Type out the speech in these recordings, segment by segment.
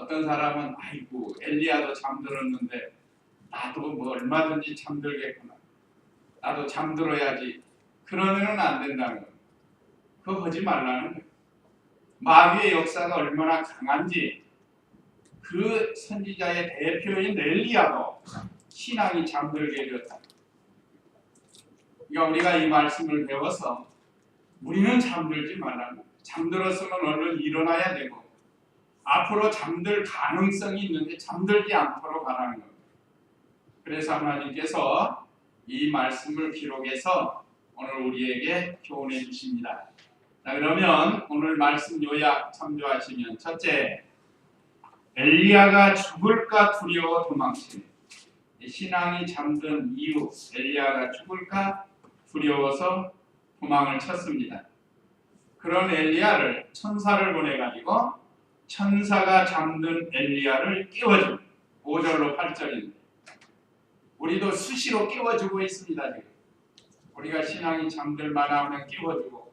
어떤 사람은 아이고 엘리야도 잠들었는데 나도 뭐 얼마든지 잠들겠구나. 나도 잠들어야지. 그러면은 안 된다는 거예요. 그거 하지 말라는 거예요. 마귀의 역사가 얼마나 강한지 그 선지자의 대표인 엘리야도 신앙이 잠들게 되었다. 그러니까 우리가 이 말씀을 배워서 우리는 잠들지 말라는 거예요. 잠들었으면 얼른 일어나야 되고 앞으로 잠들 가능성이 있는데 잠들지 않도록 하라는 거예요. 그래서 하나님께서 이 말씀을 기록해서 오늘 우리에게 교훈해 주십니다. 자, 그러면 오늘 말씀 요약 참조하시면 첫째, 엘리야가 죽을까 두려워 도망치는 신앙이 잠든 이유, 엘리야가 죽을까 두려워서 도망을 쳤습니다. 그런 엘리야를 천사를 보내가지고 천사가 잠든 엘리야를 깨워줍니다. 5절로 8절인데 우리도 수시로 깨워주고 있습니다. 지금 우리가 신앙이 잠들 만하면 깨워주고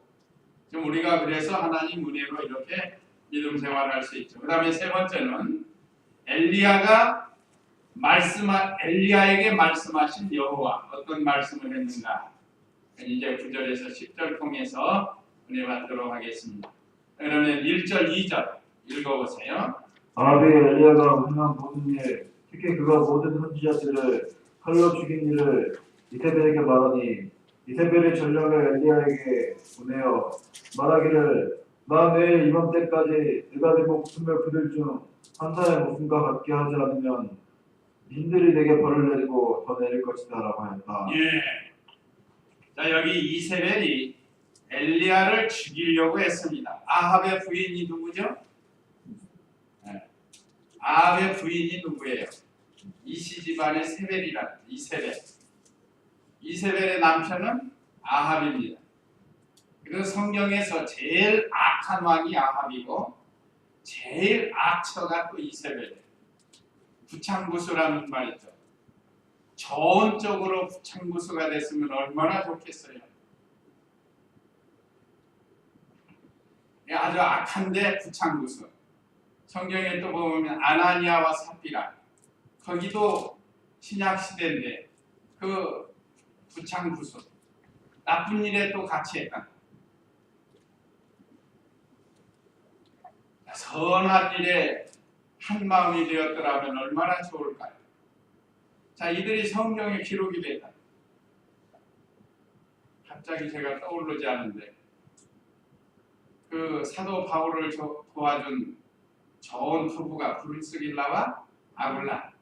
좀 우리가 그래서 하나님 은혜로 이렇게 믿음 생활할 수 있죠. 그 다음에 세 번째는 엘리야에게 말씀하신 여호와 어떤 말씀을 했는가 이제 9절에서 10절 통해서 은혜 받도록 하겠습니다. 그러면 1절 2절 읽어보세요. 아합이 엘리야가 행한 모든 일, 특히 그가 모든 선지자들을 칼로 죽인 일을 이세벨에게 말하니 이세벨이 전령을 엘리야에게 보내어 말하기를 나 내일 이맘때까지 네가 내 목숨을 그들 중 한 사람의 목숨과 같게 하지 않으면 민들이 내게 벌을 내리고 더 내릴 것이다 라고 하였다. 예. 자, 여기 이세벨이 엘리야를 죽이려고 했습니다. 아합의 부인이 누구죠? 네. 아합의 부인이 누구예요? 이시 집안의 세벨이라 이세벨. 이세벨의 남편은 아합입니다. 그래서 성경에서 제일 악한 왕이 아합이고 제일 악처가 또 이세벨이에요. 부창부수라는 말 있죠. 좋은 쪽으로 부창부수가 됐으면 얼마나 좋겠어요. 아주 악한데 부창부수. 성경에 또 보면 아나니아와 삽비라. 거기도 신약 시대인데 그 부창부수. 나쁜 일에 또 같이 했다. 선한 일에 한 마음이 되었더라면 얼마나 좋을까요? 자, 이들이 성경에 기록이 됐다. 갑자기 제가 떠오르지 않은데 그 사도 바울을 도와준 좋은 부부가 브리스길라와 아굴라.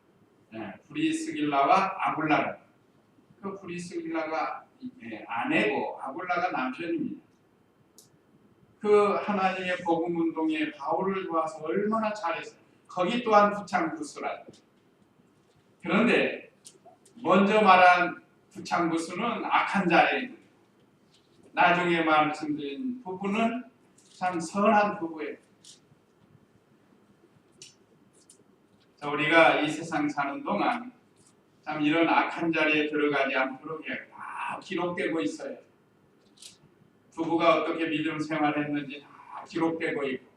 브리스길라와 아굴라. 그 브리스길라가 아내고 아굴라가 남편입니다. 그 하나님의 복음 운동에 바울을 도와서 얼마나 잘했어요. 거기 또한 부창부수라. 그런데 먼저 말한 부창부수는 악한 자예요. 나중에 말씀드린 부부는 참 선한 부부예요. 자, 우리가 이 세상 사는 동안 참 이런 악한 자리에 들어가지 않도록 다 기록되고 있어요. 부부가 어떻게 믿음 생활했는지 다 기록되고 있고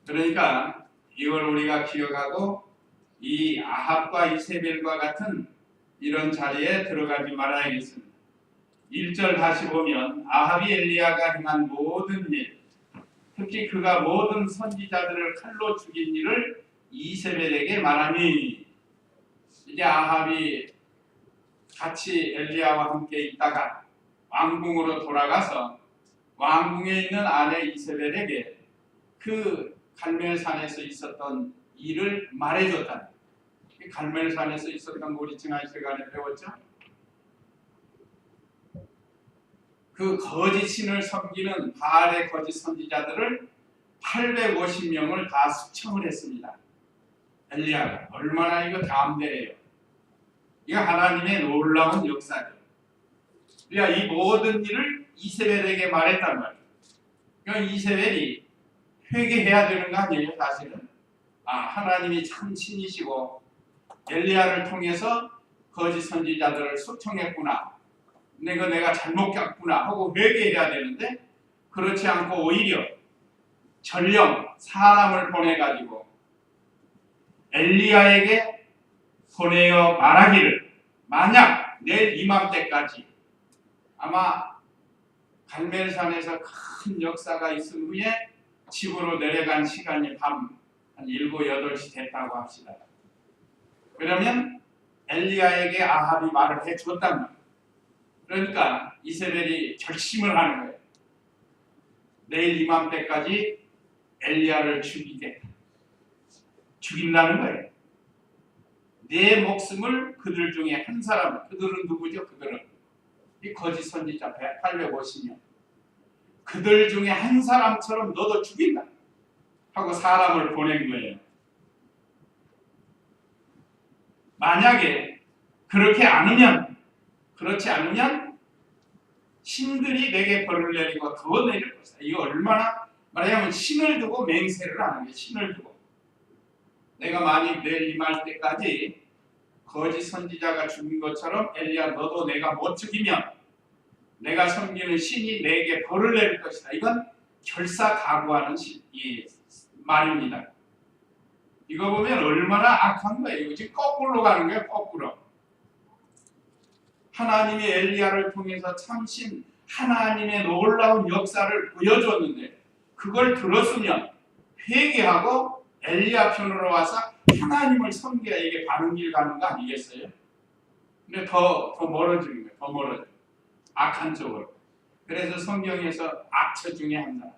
그러니까 이걸 우리가 기억하고 이 아합과 이세벨과 같은 이런 자리에 들어가지 말아야겠습니다. 1절 다시 보면 아합이 엘리야가 행한 모든 일 특히 그가 모든 선지자들을 칼로 죽인 일을 이세벨에게 말하니 이제 아합이 같이 엘리야와 함께 있다가 왕궁으로 돌아가서 왕궁에 있는 아내 이세벨에게 그 갈멜산에서 있었던 일을 말해줬다. 갈멜산에서 있었던 거 우리 지난 시간에 배웠죠? 그 거짓 신을 섬기는 바알의 거짓 선지자들을 850명을 다 숙청을 했습니다. 엘리야가 얼마나 이거 담대해요. 이거 하나님의 놀라운 역사죠. 그러니까 이 모든 일을 이세벨에게 말했단 말이에요. 그러니까 이세벨이 회개해야 되는 거 아니에요, 사실은? 하나님이 참 신이시고 엘리야를 통해서 거짓 선지자들을 숙청했구나. 내가 잘못 겪구나 하고 회개해야 되는데 그렇지 않고 오히려 전령 사람을 보내가지고 엘리야에게 보내어 말하기를 만약 내일 이맘때까지 아마 갈멜산에서 큰 역사가 있은 후에 집으로 내려간 시간이 밤 한 7, 8시 됐다고 합시다. 그러면 엘리야에게 아합이 말을 해주었단 말이에요. 그러니까 이세벨이 결심을 하는 거예요. 내일 이맘때까지 엘리야를 죽이겠다. 죽인다는 거예요. 내 목숨을 그들 중에 한 사람, 그들은 누구죠? 그들은 이 거짓 선지자 850명. 그들 중에 한 사람처럼 너도 죽인다 하고 사람을 보낸 거예요. 만약에 그렇지 않으면 신들이 내게 벌을 내리고 더 내릴 것이다. 이거 얼마나 말하자면 신을 두고 맹세를 하는 거예요. 신을 두고 내가 만약 내일 임할 때까지 거짓 선지자가 죽인 것처럼 엘리야 너도 내가 못 죽이면 내가 섬기는 신이 내게 벌을 내릴 것이다. 이건 결사각오하는 이 말입니다. 이거 보면 얼마나 악한 거예요. 이거 지금 거꾸로 가는 거예요. 거꾸로. 하나님이 엘리야를 통해서 참신 하나님의 놀라운 역사를 보여줬는데 그걸 들었으면 회개하고 엘리야 편으로 와서 하나님을 섬겨야 이게 바른 길 가는 거 아니겠어요? 근데 더 멀어지는 거예요. 더 멀어져요. 악한 쪽으로. 그래서 성경에서 악처 중에 한 사람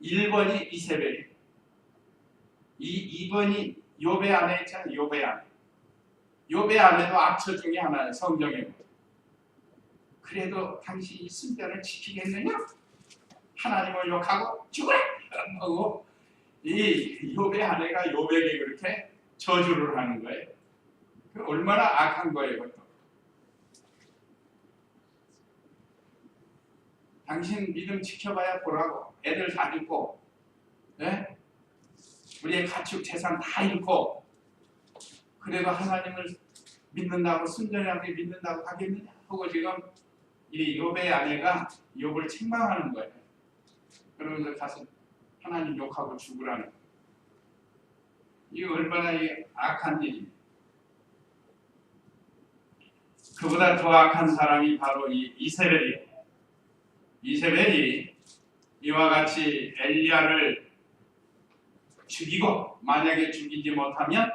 1번이 이세벨이 2번이 욥의 아내 있잖아요. 욥의 아내도 악처 중에 하나예요. 성경에. 그래도 당신이 승전을 지키겠느냐? 하나님을 욕하고 죽으라! 하고 이 욥의 아내가 욥에게 그렇게 저주를 하는 거예요. 얼마나 악한 거예요. 그것도. 당신 믿음 지켜봐야 보라고. 애들 다 죽고 네? 우리의 가축 재산 다 잃고 그래도 하나님을 믿는다고 순전하게 믿는다고 하겠느냐 하고 지금 이 욥의 아내가 욥을 책망하는 거예요. 그러면서 가서 하나님 욕하고 죽으라는 거예요. 이게 얼마나 악한 일입니까? 그보다 더 악한 사람이 바로 이 이세벨이에요. 이세벨이 이와 같이 엘리야를 죽이고 만약에 죽이지 못하면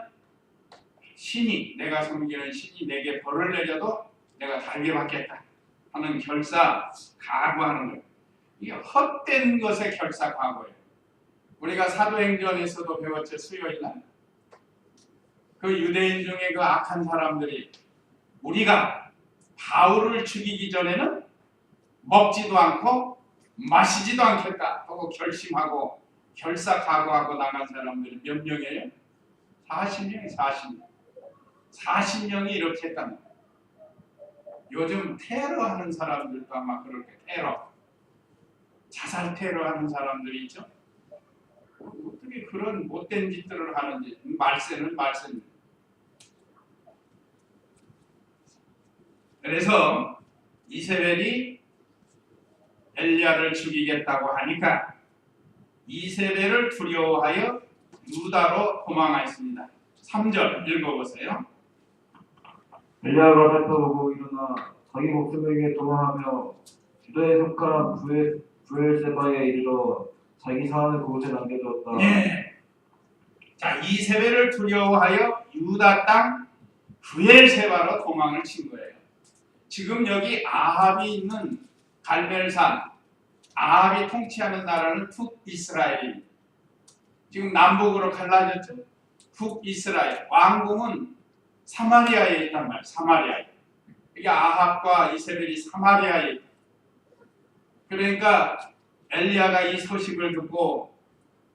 신이 내가 섬기는 신이 내게 벌을 내려도 내가 달게 받겠다 하는 결사 각오하는 거예요. 이게 헛된 것의 결사 각오예요. 우리가 사도행전에서도 배웠죠. 수요일날 그 유대인 중에 그 악한 사람들이 우리가 바울을 죽이기 전에는 먹지도 않고 마시지도 않겠다 하고 결심하고 결사 각오하고 나간 사람들이 몇 명이에요? 40명이 40명이 이렇게 했답니다. 요즘 테러하는 사람들도 아마 그렇게 자살 테러하는 사람들이 있죠. 어떻게 그런 못된 짓들을 하는지 말세는 말세입니다. 그래서 이세벨이 엘리야를 죽이겠다고 하니까 이세벨을 두려워하여 유다로 도망하였습니다. 3절 읽어보세요. 엘리야가 살펴보고 일어나 자기 목숨에게 도망하며 유다에 속한 부엘세바에 이르러 자기 사안을 그곳에 남겨두었다. 네. 자, 이세벨을 두려워하여 유다 땅 부엘세바로 도망을 친 거예요. 지금 여기 아합이 있는 갈멜산, 아합이 통치하는 나라는 북이스라엘입니다. 지금 남북으로 갈라졌죠. 북이스라엘 왕궁은 사마리아에 있단 말이에요. 사마리아에. 이게 아합과 이세벨이 사마리아에 있다. 그러니까 엘리야가 이 소식을 듣고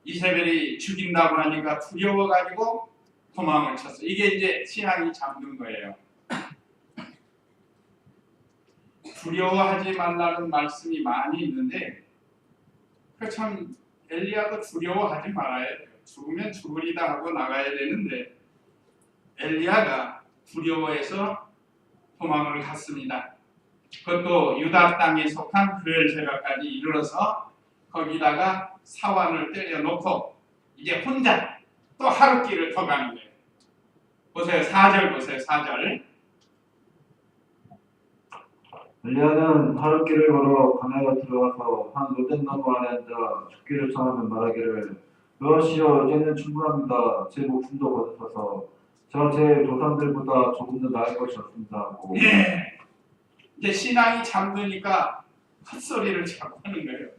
이세벨이 죽인다고 하니까 두려워가지고 도망을 쳤어요. 이게 이제 신앙이 잠든 거예요. 두려워하지 말라는 말씀이 많이 있는데 참 엘리야도 두려워하지 말아야 돼요. 죽으면 죽으리다 하고 나가야 되는데 엘리야가 두려워해서 도망을 갔습니다. 그것도 유다 땅에 속한 부엘세바까지 이르러서 거기다가 사환을 때려놓고 이제 혼자 또 하룻길을 더 가는 거예요. 보세요. 4절 보세요. 4절. 엘리야는 하룻길을 걸어 광야로 들어가서 한 로뎀나무 아래 앉아 죽기를 청하며 말하기를 여호와시여 이제는 충분합니다. 제 목숨도 거두소서. 저 제 조상들보다 조금 더 나을 것이 없습니다 하고 예. 이제 신앙이 잠드니까 헛소리를 자꾸 하는 거예요.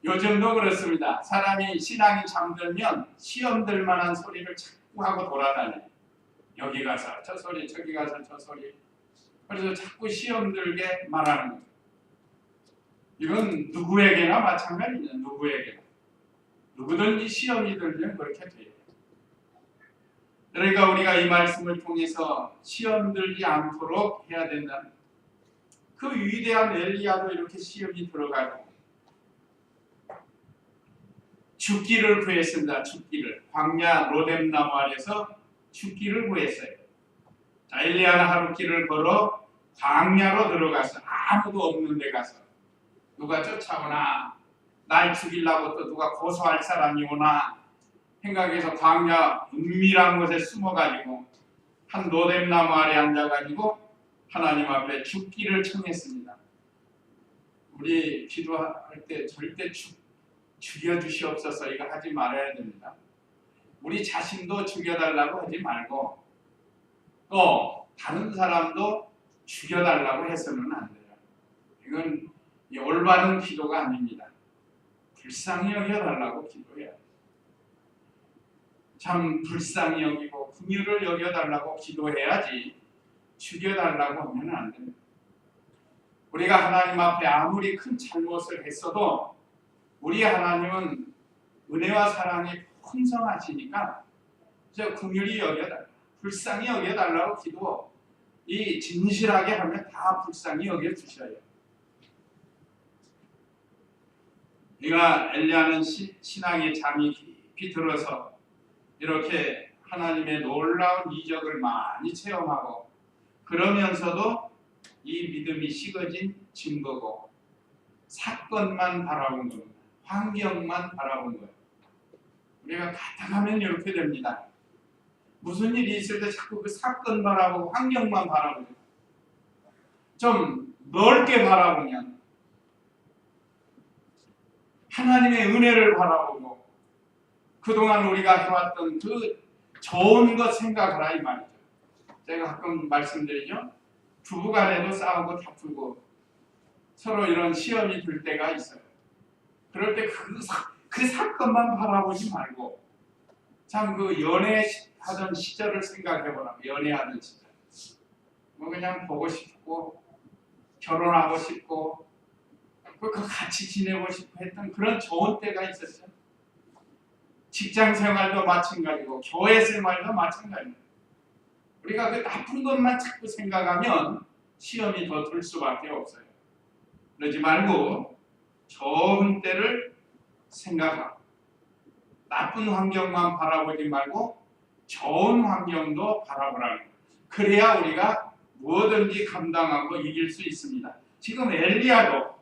요즘도 그렇습니다. 사람이 신앙이 잠들면 시험 들 만한 소리를 자꾸 하고 돌아다녀요. 여기 가서 저 소리, 저기 가서 저 소리. 그래서 자꾸 시험 들게 말하는 거예요. 이건 누구에게나 마찬가지예요. 누구에게나. 누구든지 시험이 들면 그렇게 돼요. 그러니까 우리가 이 말씀을 통해서 시험 들지 않도록 해야 된다는 거예요. 그 위대한 엘리야도 이렇게 시험이 들어가고 죽기를 구했습니다. 죽기를. 광야 로뎀나무 아래서 죽기를 구했어요. 자, 엘리야는 하룻길을 걸어 광야로 들어가서 아무도 없는 데 가서 누가 쫓아오나 날 죽이려고 또 누가 고소할 사람이 오나 생각해서 광야 은밀한 곳에 숨어가지고 한 로뎀나무 아래 앉아가지고 하나님 앞에 죽기를 청했습니다. 우리 기도할 때 절대 죽여주시옵소서 이거 하지 말아야 됩니다. 우리 자신도 죽여달라고 하지 말고 또 다른 사람도 죽여달라고 해서는 안 돼요. 이건 올바른 기도가 아닙니다. 불쌍히 여겨달라고 기도해야 돼요. 참 불쌍히 여기고 긍휼을 여겨달라고 기도해야지 죽여달라고 하면 안 됩니다. 우리가 하나님 앞에 아무리 큰 잘못을 했어도 우리 하나님은 은혜와 사랑이 풍성하시니까 저 긍휼히 여겨달라, 불쌍히 여겨달라고 기도 이 진실하게 하면 다 불쌍히 여겨주셔요. 우리가 엘리야는 신앙의 잠이 깊이 들어서 이렇게 하나님의 놀라운 이적을 많이 체험하고 그러면서도 이 믿음이 식어진 증거고 사건만 바라본 겁니다. 환경만 바라본 거예요. 우리가 가다가면 이렇게 됩니다. 무슨 일이 있을 때 자꾸 그 사건 바라보고 환경만 바라보죠. 좀 넓게 바라보면 하나님의 은혜를 바라보고 그동안 우리가 해왔던 그 좋은 것 생각하라 이 말이죠. 제가 가끔 말씀드리죠. 부부간에도 싸우고 다투고 서로 이런 시험이 들 때가 있어요. 그럴 때 그 사건만 바라보지 말고 참 그 연애하던 시절을 생각해보라. 연애하던 시절. 뭐 그냥 보고 싶고 결혼하고 싶고 그 같이 지내고 싶고 했던 그런 좋은 때가 있었어요. 직장 생활도 마찬가지고 교회 생활도 마찬가지고 우리가 그 나쁜 것만 자꾸 생각하면 시험이 더 들 수밖에 없어요. 그러지 말고 좋은 때를 생각하고 나쁜 환경만 바라보지 말고 좋은 환경도 바라보라는 거예요. 그래야 우리가 뭐든지 감당하고 이길 수 있습니다. 지금 엘리야도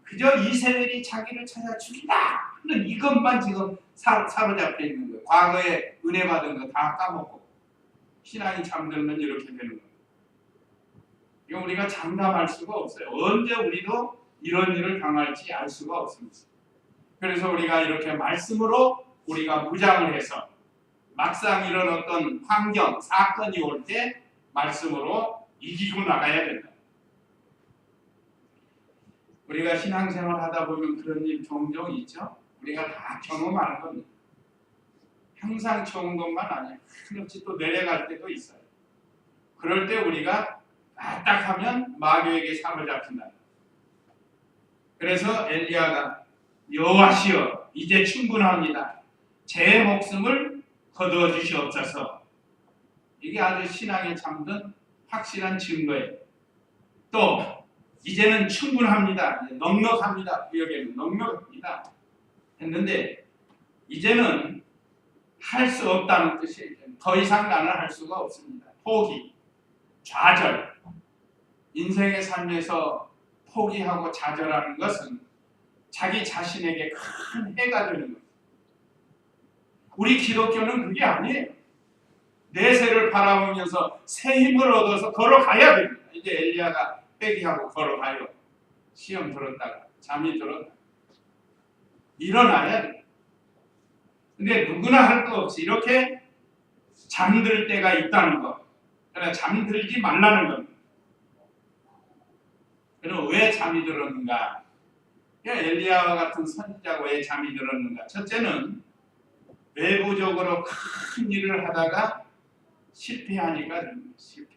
그저 이세벨이 자기를 찾아 죽이다 하는 이것만 지금 사로잡혀 있는 거예요. 과거에 은혜 받은 거 다 까먹고 신앙이 잠들면 이렇게 되는 거예요. 이거 우리가 장담할 수가 없어요. 언제 우리도 이런 일을 당할지 알 수가 없습니다. 그래서 우리가 이렇게 말씀으로 우리가 무장을 해서 막상 이런 어떤 환경, 사건이 올 때 말씀으로 이기고 나가야 된다. 우리가 신앙생활 하다 보면 그런 일 종종 있죠. 우리가 다 경험하는 겁니다. 항상 좋은 것만 아니에요. 한없이 또 내려갈 때도 있어요. 그럴 때 우리가 딱 하면 마귀에게 사로잡힌다. 그래서 엘리야가 여호와시여 이제 충분합니다. 제 목숨을 거두어 주시옵소서. 이게 아주 신앙에 잠든 확실한 증거예요. 또 이제는 충분합니다. 넉넉합니다. 구역에는 넉넉합니다. 했는데 이제는 할 수 없다는 뜻이에요. 더 이상 나는 할 수가 없습니다. 포기, 좌절. 인생의 삶에서 포기하고 좌절하는 것은 자기 자신에게 큰 해가 되는 거예요. 우리 기독교는 그게 아니에요. 내세를 바라보면서 새 힘을 얻어서 걸어가야 됩니다. 이제 엘리야가 빼기하고 걸어가요. 시험 들었다가 잠이 들었다가 일어나야 돼요. 근데 누구나 할 것 없이 이렇게 잠들 때가 있다는 것. 그러나 잠들지 말라는 겁니다. 그럼 왜 잠이 들었는가? 엘리야와 같은 선지자가 왜 잠이 들었는가? 첫째는 외부적으로 큰 일을 하다가 실패하니까 실패.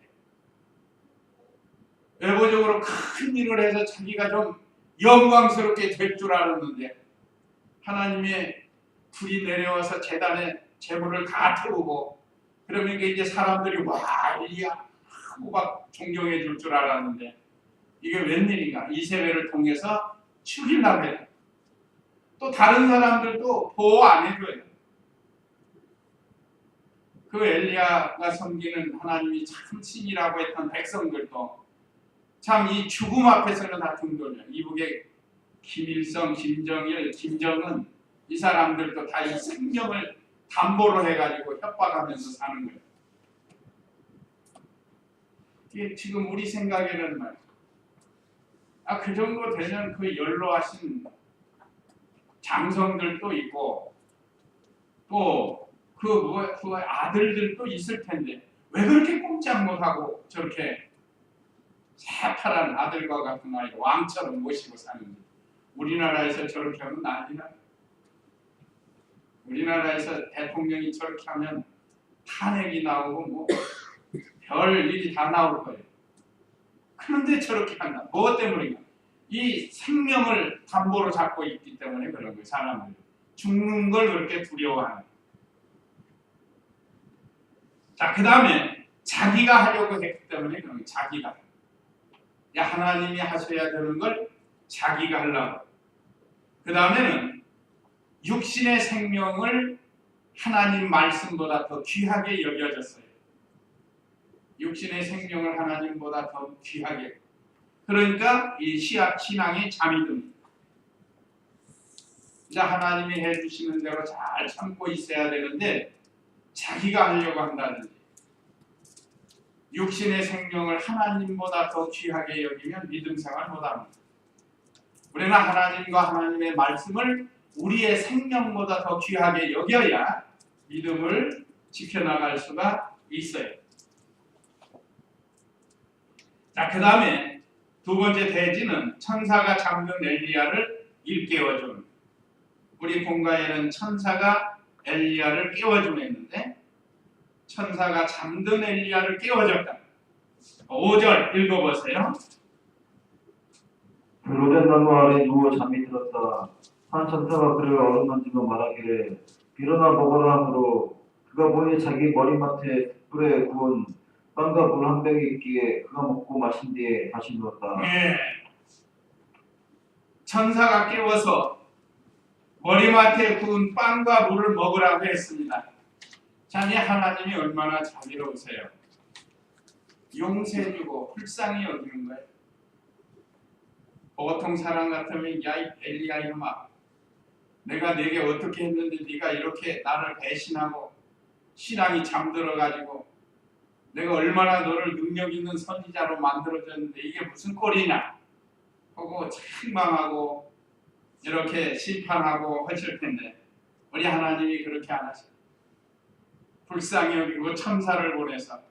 외부적으로 큰 일을 해서 자기가 좀 영광스럽게 될 줄 알았는데 하나님의 불이 내려와서 제단에 제물을 다 태우고 그러면 이제 사람들이 와 엘리야 하고 막 존경해 줄 줄 알았는데 이게 웬일인가? 이세벨을 통해서 죽이려고 해요. 또 다른 사람들도 보호 안 해줘요. 그 엘리야가 섬기는 하나님이 참 신이라고 했던 백성들도 참 이 죽음 앞에서는 다 등돌려. 이북의 김일성, 김정일, 김정은 이 사람들도 다 이 생명을 담보로 해가지고 협박하면서 사는 거예요. 이게 지금 우리 생각에는 말이죠. 그 정도 되면 그 연로하신 장성들도 있고 또 그 아들들도 있을 텐데 왜 그렇게 꼼짝 못하고 저렇게 새파란 아들과 같은 아이를 왕처럼 모시고 사는지. 우리나라에서 저렇게 하면 난리나. 우리나라에서 대통령이 저렇게 하면 탄핵이 나오고 뭐 별 일이 다 나올 거예요. 그런데 저렇게 한다. 무엇 때문인가? 이 생명을 담보로 잡고 있기 때문에 그런 거예요. 사람들이 죽는 걸 그렇게 두려워하는 거예요. 자, 그 다음에 자기가 하려고 했기 때문에 그런 거예요. 자기가. 야, 하나님이 하셔야 되는 걸 자기가 하려고. 그 다음에는 육신의 생명을 하나님 말씀보다 더 귀하게 여겨졌어요. 육신의 생명을 하나님보다 더 귀하게. 그러니까 이 신앙이 잠이 듭니다. 이제 하나님이 해주시는 대로 잘 참고 있어야 되는데 자기가 하려고 한다든지 육신의 생명을 하나님보다 더 귀하게 여기면 믿음 생활 못합니다. 우리는 하나님과 하나님의 말씀을 우리의 생명보다 더 귀하게 여겨야 믿음을 지켜나갈 수가 있어요. 자, 그 다음에 두 번째 대지는 천사가 잠든 엘리야를 일깨워주는. 우리 본가에는 천사가 엘리야를 깨워주면 했는데 천사가 잠든 엘리야를 깨워줬다. 5절 읽어보세요. 로덴 나무 아래 누워 잠이 들었다. 한 천사가 그를 어루만지며 말하기를 일어나 먹어라 하므로 그가 보니 자기 머리맡에 숯불에 구운 빵과 물 한 병이 있기에 그가 먹고 마신 뒤에 다시 누웠다. 네. 천사가 깨워서 머리맡에 구운 빵과 물을 먹으라고 했습니다. 자기 하나님이 얼마나 자비로우세요. 용서해주고 불쌍히 여기는 거예요. 보통 사람 같으면 야 엘리야 이놈아 내가 네게 어떻게 했는데 네가 이렇게 나를 배신하고 신앙이 잠들어가지고 내가 얼마나 너를 능력 있는 선지자로 만들어줬는데 이게 무슨 꼴이냐 하고 책망하고 이렇게 심판하고 하실 텐데 우리 하나님이 그렇게 안 하셔요. 불쌍히 여기고 천사를 보내서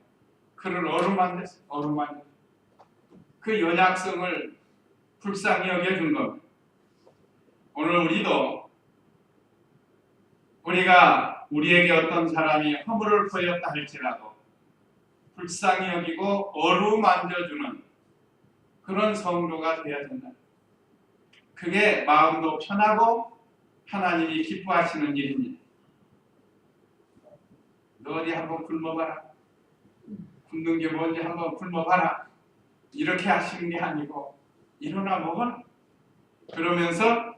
그를 어루만졌어요. 어루만졌어요. 그 연약성을 불쌍히 여겨준 겁니다. 오늘 우리가 우리에게 어떤 사람이 허물을 보였다 할지라도 불쌍히 여기고 어루만져주는 그런 성도가 되어야 된다. 그게 마음도 편하고 하나님이 기뻐하시는 일입니다. 너 어디 한번 굶어봐라. 굶는 게 뭔지 한번 굶어봐라. 이렇게 하시는 게 아니고 일어나 먹어라. 그러면서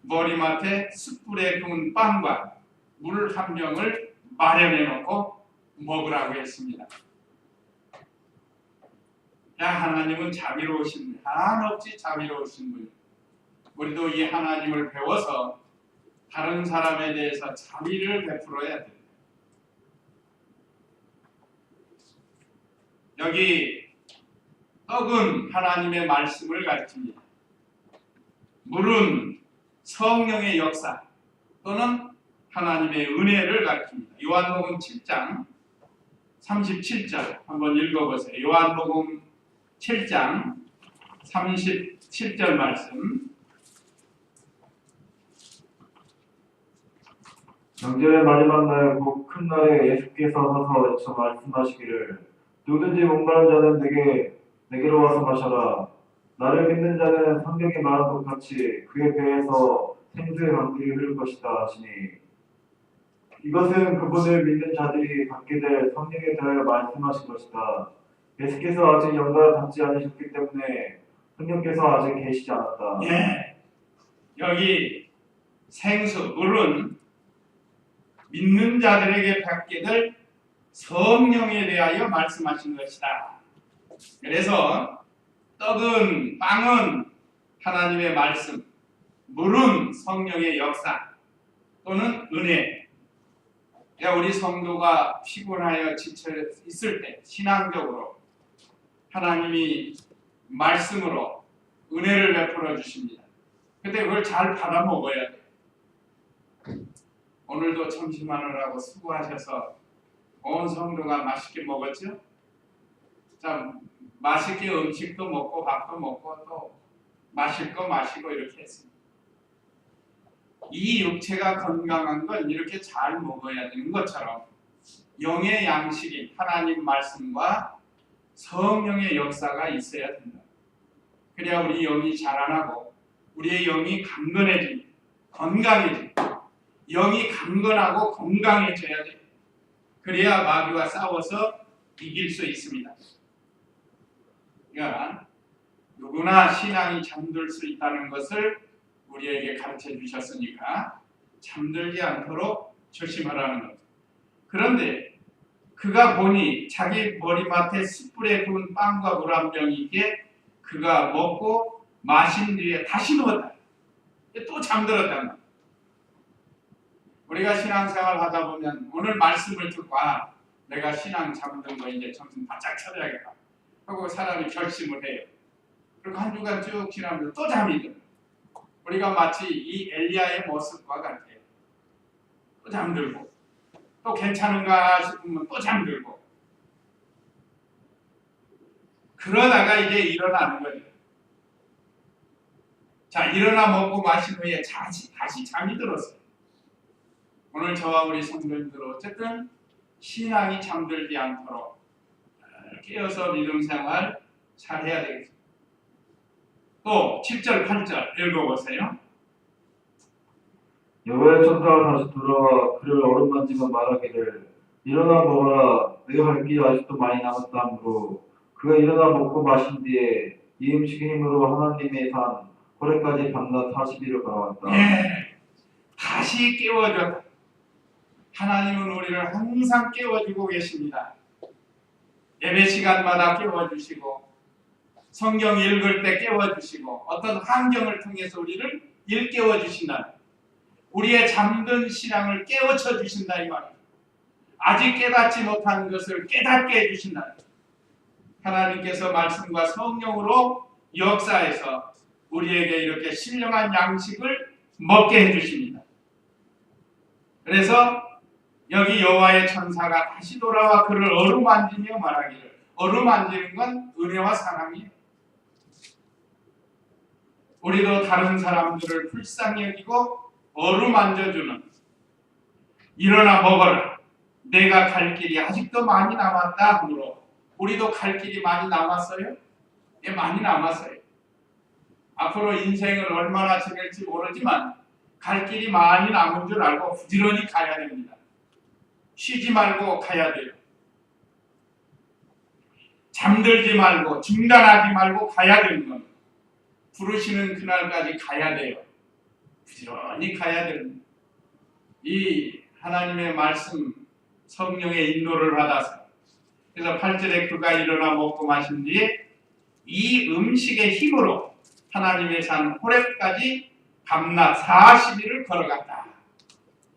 머리맡에 숯불에 구운 빵과 물 한 병을 마련해 놓고 먹으라고 했습니다. 야, 하나님은 자비로우신 분, 한없이 자비로우신 분. 우리도 이 하나님을 배워서 다른 사람에 대해서 자비를 베풀어야 됩니다. 여기 떡은 하나님의 말씀을 가르칩니다. 물은 성령의 역사 또는 하나님의 은혜를 가르칩니다. 요한복음 7장 37절 한번 읽어보세요. 요한복음 7장 37절 말씀. 명절의 마지막 날 곧 큰 날에 예수께서 서서 외쳐 말씀하시기를 누구든지 목마른 자는 내게로 와서 마셔라. 나를 믿는 자는 성경에 말한 것 같이 그의 배에서 생수의 강물이 흐를 것이다 하시니 이것은 그분을 믿는 자들이 갖게 될 성령에 대하여 말씀하신 것이다. 예수께서 아직 영광을 받지 않으셨기 때문에 성령께서 아직 계시지 않았다. 예, 여기 생수, 물은 믿는 자들에게 받게 될 성령에 대하여 말씀하신 것이다. 그래서 떡은, 빵은 하나님의 말씀, 물은 성령의 역사 또는 은혜. 우리 성도가 피곤하여 지쳐 있을 때 신앙적으로 하나님이 말씀으로 은혜를 베풀어 주십니다. 근데 그걸 잘 받아 먹어야 돼. 오늘도 점심하느라고 수고하셔서 온 성도가 맛있게 먹었죠? 자, 맛있게 음식도 먹고 밥도 먹고 또 마실 거 마시고 이렇게 했습니다. 이 육체가 건강한 건 이렇게 잘 먹어야 되는 것처럼 영의 양식인 하나님 말씀과 성령의 역사가 있어야 된다. 그래야 우리 영이 자라나고 우리의 영이 강건해집니다. 건강해집니다. 영이 강건하고 건강해져야 돼. 그래야 마귀와 싸워서 이길 수 있습니다. 그러니까 누구나 신앙이 잠들 수 있다는 것을 우리에게 가르쳐 주셨으니까 잠들지 않도록 조심하라는 것. 그런데 그가 보니 자기 머리맡에 숯불에 구운 빵과 물 한 병이 있게 그가 먹고 마신 뒤에 다시 누웠다. 또 잠들었단 말이야. 우리가 신앙생활 하다 보면 오늘 말씀을 듣고 내가 신앙 잠든 거 이제 정신 바짝 차려야겠다 하고 사람이 결심을 해요. 그리고 한 주간 쭉 지나면서 또 잠이 들어요. 우리가 마치 이 엘리야의 모습과 같아요. 또 잠들고 또 괜찮은가 싶으면 또 잠들고 그러다가 이제 일어나는 거죠. 자, 일어나 먹고 마신 후에 다시 잠이 들었어요. 오늘 저와 우리 성도님들 어쨌든 신앙이 잠들지 않도록 깨어서 믿음 생활 잘 해야 되겠습니다. 또 7절 8절 읽어보세요. 여호와의 천사가 다시 돌아와 그를 어루만지며 말하기를 일어나 먹어라. 내가 갈 길이 아직도 많이 남았다 하므로 그가 일어나 먹고 마신 뒤에 이 음식의 힘으로 하나님의 산 호렙까지 밤낮 40일을 걸어왔다. 예, 다시 깨워줘. 하나님은 우리를 항상 깨워주고 계십니다. 예배 시간마다 깨워주시고 성경 읽을 때 깨워주시고 어떤 환경을 통해서 우리를 일깨워주신다. 우리의 잠든 신앙을 깨우쳐 주신다 이 말이에요. 아직 깨닫지 못한 것을 깨닫게 해주신다. 하나님께서 말씀과 성령으로 역사해서 우리에게 이렇게 신령한 양식을 먹게 해주십니다. 그래서 여기 여호와의 천사가 다시 돌아와 그를 어루만지며 말하기를, 어루만지는 건 은혜와 사랑이에요. 우리도 다른 사람들을 불쌍히 여기고 어루만져주는, 일어나 먹어라, 내가 갈 길이 아직도 많이 남았다 하므로, 우리도 갈 길이 많이 남았어요? 예, 많이 남았어요. 앞으로 인생을 얼마나 지낼지 모르지만 갈 길이 많이 남은 줄 알고 부지런히 가야 됩니다. 쉬지 말고 가야 돼요. 잠들지 말고 중단하지 말고 가야 되는 겁니다. 부르시는 그날까지 가야 돼요. 부지런히 가야 됩니다. 이 하나님의 말씀, 성령의 인도를 받아서, 그래서 8절에 그가 일어나 먹고 마신 뒤에 이 음식의 힘으로 하나님의 산 호렙까지 밤낮 40일을 걸어갔다.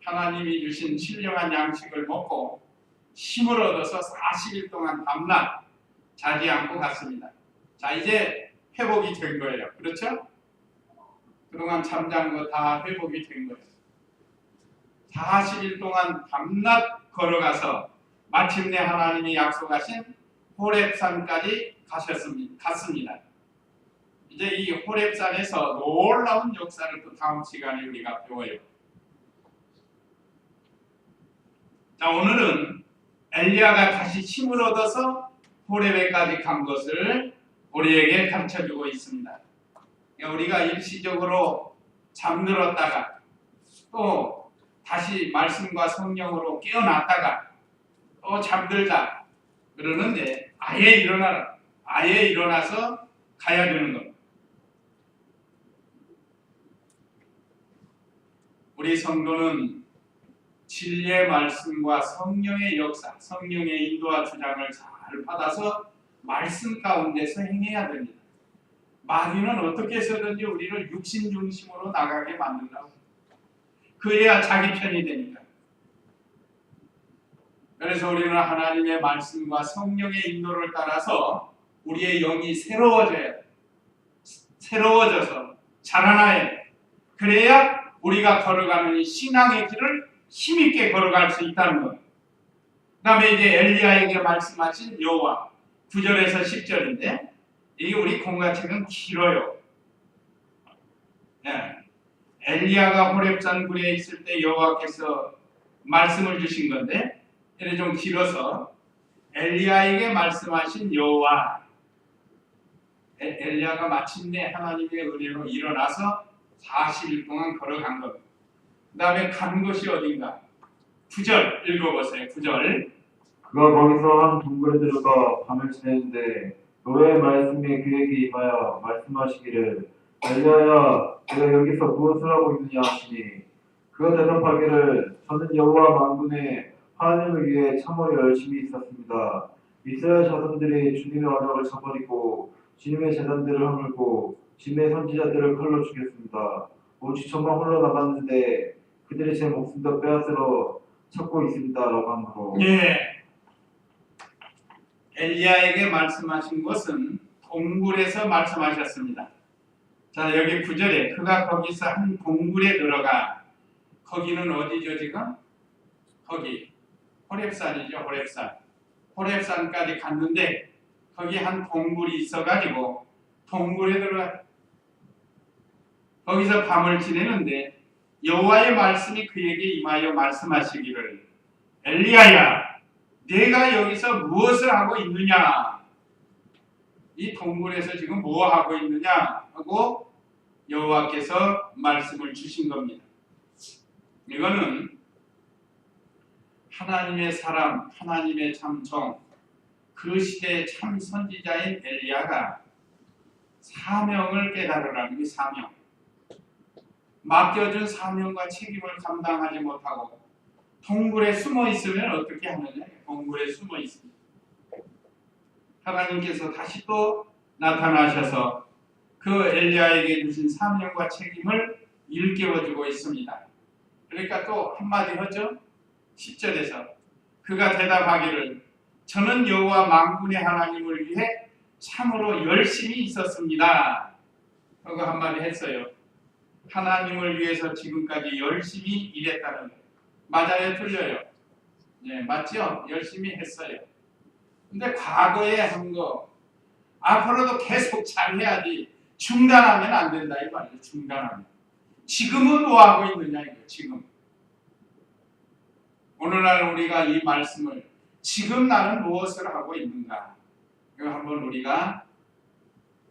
하나님이 주신 신령한 양식을 먹고 힘을 얻어서 40일 동안 밤낮 자지 않고 갔습니다. 자, 이제 회복이 된 거예요. 그렇죠? 그동안 잠자는 거 다 회복이 된 거예요. 40일 동안 밤낮 걸어가서 마침내 하나님이 약속하신 호렙산까지 갔습니다. 이제 이 호렙산에서 놀라운 역사를 또 다음 시간에 우리가 배워요. 자, 오늘은 엘리야가 다시 힘을 얻어서 호렙에까지 간 것을 우리에게 가르쳐주고 있습니다. 그러니까 우리가 일시적으로 잠들었다가 또 다시 말씀과 성령으로 깨어났다가 또 잠들자 그러는데 아예 일어나라. 아예 일어나서 가야 되는 겁니다. 우리 성도는 진리의 말씀과 성령의 역사, 성령의 인도와 주장을 잘 받아서 말씀 가운데서 행해야 됩니다. 마귀는 어떻게 해서든지 우리를 육신 중심으로 나가게 만든다고. 그래야 자기 편이 되니까. 그래서 우리는 하나님의 말씀과 성령의 인도를 따라서 우리의 영이 새로워져서 자라나야 돼. 그래야 우리가 걸어가는 신앙의 길을 힘있게 걸어갈 수 있다는 것. 그 다음에 이제 엘리야에게 말씀하신 여호와 9절에서 10절인데 이게 우리 공과책은 길어요. 네. 엘리야가 호렙산 굴에 있을 때 여호와께서 말씀을 주신 건데 이게 좀 길어서 엘리야에게 말씀하신 여호와 엘리야가 마침내 하나님의 은혜로 일어나서 40일 동안 걸어간 것. 그 다음에 간 곳이 어딘가? 9절 읽어보세요. 9절. 그가 거기서 한 동굴에 들어가 밤을 지내는데 여호와의 말씀이 그에게 임하여 말씀하시기를 엘리야야 내가 여기서 무엇을 하고 있느냐 하시니 그가 대답하기를 저는 여호와 만군의 하나님을 위해 참으로 열심히 있었습니다. 이스라엘 자손들이 주님의 언약을 저버리고 주님의 제단들을 허물고 주님의 선지자들을 칼로 죽였습니다. 온 지천만 홀로 나갔는데 그들이 제 목숨도 빼앗으러 찾고 있습니다. 라고 하므로 예. 엘리야에게 말씀하신 것은 동굴에서 말씀하셨습니다. 자, 여기 9절에 그가 거기서 한 동굴에 들어가 거기는 어디죠 지금? 거기 호렙산이죠. 호렙산까지 갔는데 거기 한 동굴이 있어가지고 동굴에 들어가 거기서 밤을 지내는데 여호와의 말씀이 그에게 임하여 말씀하시기를 엘리야야 내가 여기서 무엇을 하고 있느냐 이 동굴에서 지금 뭐 하고 있느냐 하고 여호와께서 말씀을 주신 겁니다. 이거는 하나님의 사람, 하나님의 참종, 그 시대의 참 선지자인 엘리야가 사명을 깨달으라는 게 사명. 맡겨준 사명과 책임을 감당하지 못하고 동굴에 숨어 있으면 어떻게 하느냐? 동굴에 숨어 있습니다. 하나님께서 다시 또 나타나셔서 그 엘리야에게 주신 사명과 책임을 일깨워주고 있습니다. 그러니까 또 한마디 하죠. 10절에서 그가 대답하기를 저는 여호와 만군의 하나님을 위해 참으로 열심히 있었습니다. 그거 한마디 했어요. 하나님을 위해서 지금까지 열심히 일했다는 거예요. 맞아요? 틀려요? 네, 맞죠? 열심히 했어요. 근데 과거에 한 거 앞으로도 계속 잘해야지 중단하면 안 된다 이 말이에요. 중단하면. 지금은 뭐 하고 있느냐 이거 지금. 오늘날 우리가 이 말씀을 지금 나는 무엇을 하고 있는가 이거 한번 우리가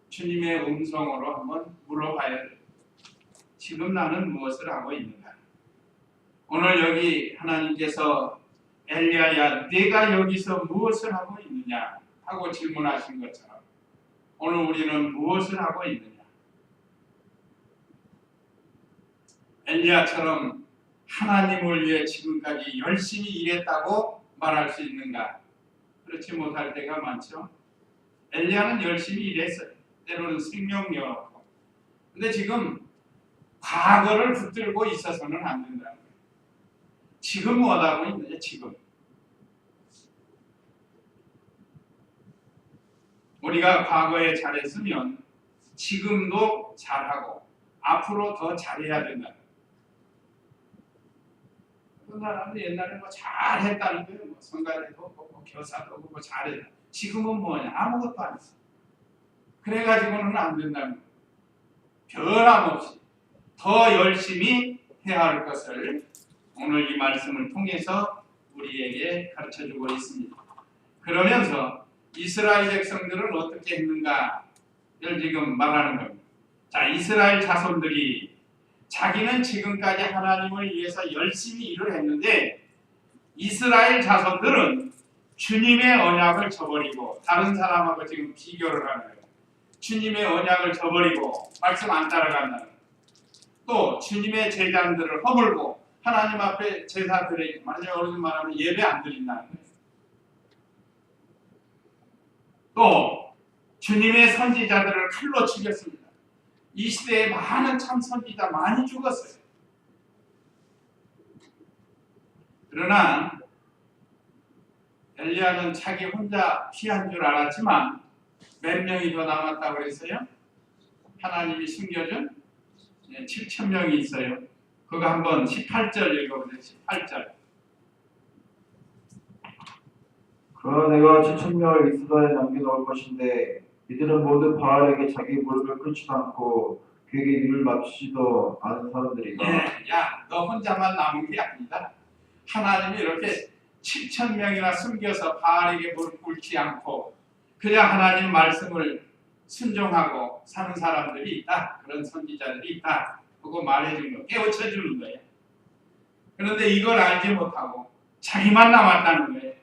주님의 음성으로 한번 물어봐야 돼요. 지금 나는 무엇을 하고 있는가? 오늘 여기 하나님께서 엘리야야 네가 여기서 무엇을 하고 있느냐 하고 질문하신 것처럼 오늘 우리는 무엇을 하고 있느냐? 엘리야처럼 하나님을 위해 지금까지 열심히 일했다고 말할 수 있는가? 그렇지 못할 때가 많죠. 엘리야는 열심히 일했어요. 때로는 생명 열었고 근데 지금 과거를 붙들고 있어서는 안 된다는 거예요. 지금 뭐하고 있느냐, 지금. 우리가 과거에 잘했으면 지금도 잘하고 앞으로 더 잘해야 된다. 그 사람들 옛날에 뭐 잘했다는 거예요. 뭐 성가대도 뭐 교사도 뭐 잘했다. 지금은 뭐냐? 아무것도 안 했어. 그래가지고는 안 된다는 거예요. 변함없이 더 열심히 해야 할 것을 오늘 이 말씀을 통해서 우리에게 가르쳐주고 있습니다. 그러면서 이스라엘 백성들은 어떻게 했는가를 지금 말하는 겁니다. 자, 이스라엘 자손들이 자기는 지금까지 하나님을 위해서 열심히 일을 했는데 이스라엘 자손들은 주님의 언약을 저버리고 다른 사람하고 지금 비교를 하는 거예요. 주님의 언약을 저버리고 말씀 안 따라간다는 거예요. 또 주님의 제단들을 허물고 하나님 앞에 제사 드리고 어른들 말하면 예배 안 드린다는 거예요. 또 주님의 선지자들을 칼로 죽였습니다. 이 시대에 많은 참 선지자 많이 죽었어요. 그러나 엘리야는 자기 혼자 피한 줄 알았지만 몇 명이 더 남았다고 그랬어요? 하나님이 숨겨준 7천 명이 있어요. 그거 한번 18절 읽어보세요. 18절. 그러나 내가 7,000명을 이스라엘에 남겨놓을 것인데 이들은 모두 바알에게 자기 무릎을 꿇지도 않고 그에게 일을 맞추지도 않은 사람들이다. 야, 너 혼자만 남은 게 아니다. 하나님이 이렇게 7,000명이나 숨겨서 바알에게 무릎 꿇지 않고 그냥 하나님 말씀을 순종하고 사는 사람들이 있다. 그런 선지자들이 있다. 그거 말해주는 거, 깨우쳐주는 거예요. 그런데 이걸 알지 못하고 자기만 남았다는 거예요.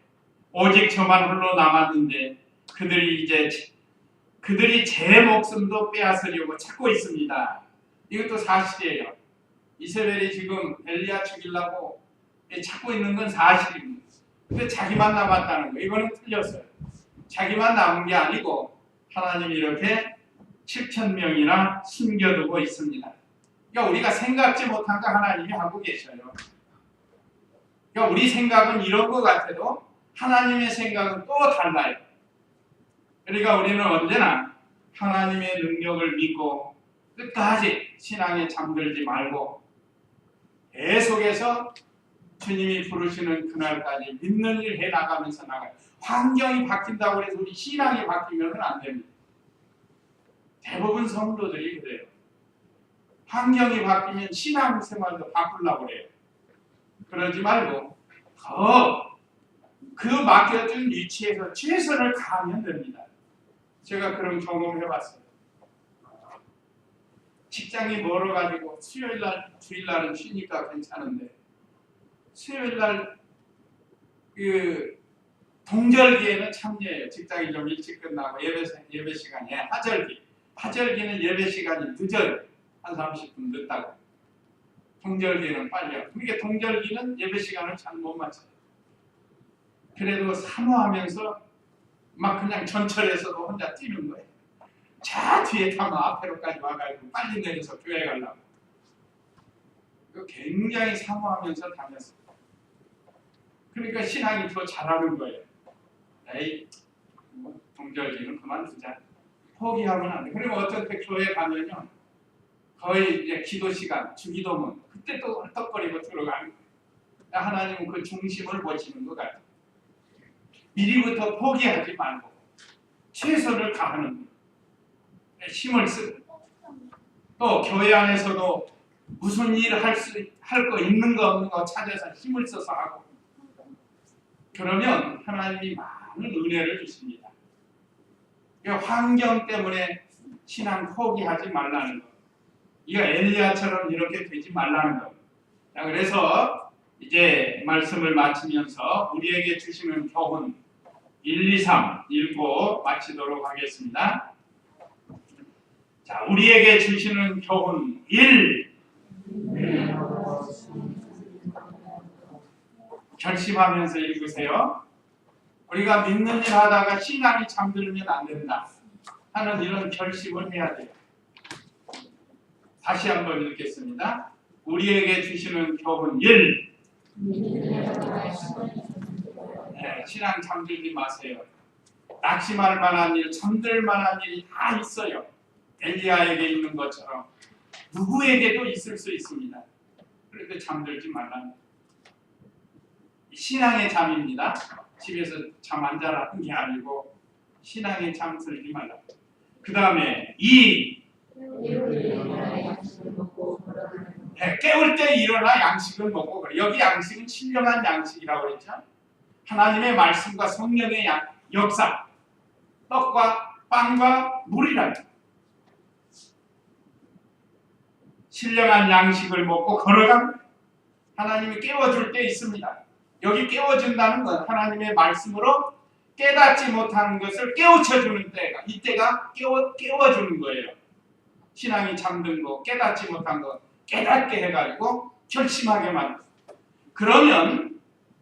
오직 저만 홀로 남았는데 그들이 제 목숨도 빼앗으려고 찾고 있습니다. 이것도 사실이에요. 이세벨이 지금 엘리야 죽이려고 찾고 있는 건 사실입니다. 근데 자기만 남았다는 거, 이거는 틀렸어요. 자기만 남은 게 아니고 하나님이 이렇게 7,000명이나 숨겨두고 있습니다. 그러니까 우리가 생각지 못한 거 하나님이 하고 계셔요. 그러니까 우리 생각은 이런 것 같아도 하나님의 생각은 또 달라요. 그러니까 우리는 언제나 하나님의 능력을 믿고 끝까지 신앙에 잠들지 말고 계속해서 주님이 부르시는 그날까지 믿는 일 해나가면서 나가요. 환경이 바뀐다고 해서 우리 신앙이 바뀌면 안 됩니다. 대부분 성도들이 그래요. 환경이 바뀌면 신앙생활도 바꾸려고 그래요. 그러지 말고 더 그 맡겨준 위치에서 최선을 다하면 됩니다. 제가 그런 경험을 해봤어요. 직장이 멀어가지고 수요일날, 주일날은 쉬니까 괜찮은데 수요일날 그 동절기에는 참여해요. 직장이 좀 일찍 끝나고 예배 시간이 하절기는 예배 시간이 늦어요. 한 30분 늦다고. 동절기에는 빨리요. 그러니까 동절기는 예배 시간을 잘 못 맞춰요. 그래도 사모하면서 막 그냥 전철에서도 혼자 뛰는 거예요. 자 뒤에 타면 앞에로까지 와가지고 빨리 내려서 교회 가려고. 굉장히 사모하면서 다녔어요. 그러니까 신앙이 더 잘하는 거예요. 에이, 뭐 동절기는 그만두자. 포기하면 안 돼. 그리고 어떤 때 교회 가면요, 거의 이제 기도 시간, 주기도문 그때 또 헐떡거리고 들어가는 거예요. 하나님은 그 중심을 보시는 것 같아요. 미리부터 포기하지 말고 최선을 다하는 거예요. 힘을 쓰고 또 교회 안에서도 무슨 일을 할 거 있는 거 없는 거 찾아서 힘을 써서 하고 그러면 하나님이 많은 은혜를 주십니다. 그러니까 환경 때문에 신앙 포기하지 말라는 거. 이거 엘리야처럼 이렇게 되지 말라는 거. 자, 그래서 이제 말씀을 마치면서 우리에게 주시는 교훈 1, 2, 3 읽고 마치도록 하겠습니다. 자, 우리에게 주시는 교훈 1. 결심하면서 읽으세요. 우리가 믿는 일 하다가 신앙이 잠들면 안 된다 하는 이런 결심을 해야 돼요. 다시 한번 읽겠습니다. 우리에게 주시는 교훈 1. 네, 신앙 잠들지 마세요. 낙심할 만한 일, 잠들 만한 일이 다 있어요. 엘리야에게 있는 것처럼 누구에게도 있을 수 있습니다. 그런데 잠들지 말라. 신앙의 잠입니다. 집에서 잠 안 자라는 게 아니고 신앙의 잠 들지 말라. 그 다음에 2. 네, 깨울 때 일어나 양식을 먹고 그래. 여기 양식은 신령한 양식이라고 그랬죠. 하나님의 말씀과 성령의 역사, 떡과 빵과 물이라는 신령한 양식을 먹고 걸어가면 하나님이 깨워줄 때 있습니다. 여기 깨워준다는 건 하나님의 말씀으로 깨닫지 못하는 것을 깨우쳐주는 때가, 이때가 깨워주는 거예요. 신앙이 잠든 거, 깨닫지 못한 거 깨닫게 해가지고 결심하게 만들어요. 그러면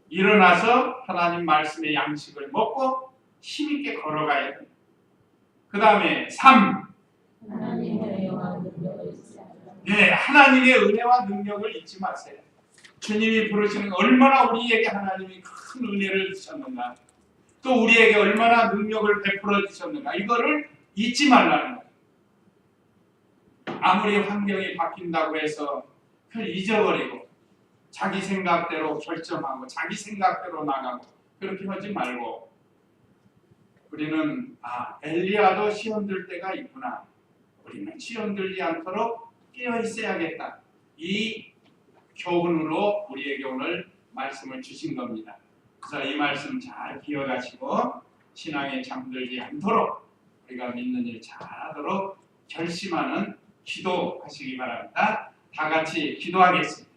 일어나서 하나님 말씀의 양식을 먹고 힘있게 걸어가야 돼요. 그 다음에 3. 네, 하나님의 은혜와 능력을 잊지 마세요. 주님이 부르시는 얼마나 우리에게 하나님이 큰 은혜를 주셨는가, 또 우리에게 얼마나 능력을 베풀어 주셨는가, 이거를 잊지 말라는 거예요. 아무리 환경이 바뀐다고 해서 그걸 잊어버리고 자기 생각대로 결정하고 자기 생각대로 나가고 그렇게 하지 말고, 우리는 엘리야도 시험 들 때가 있구나, 우리는 시험 들지 않도록 깨어 있어야겠다, 이 교훈으로 우리에게 오늘 말씀을 주신 겁니다. 그래서 이 말씀 잘 기억하시고 신앙에 잠들지 않도록 우리가 믿는 일 잘하도록 결심하는 기도하시기 바랍니다. 다 같이 기도하겠습니다.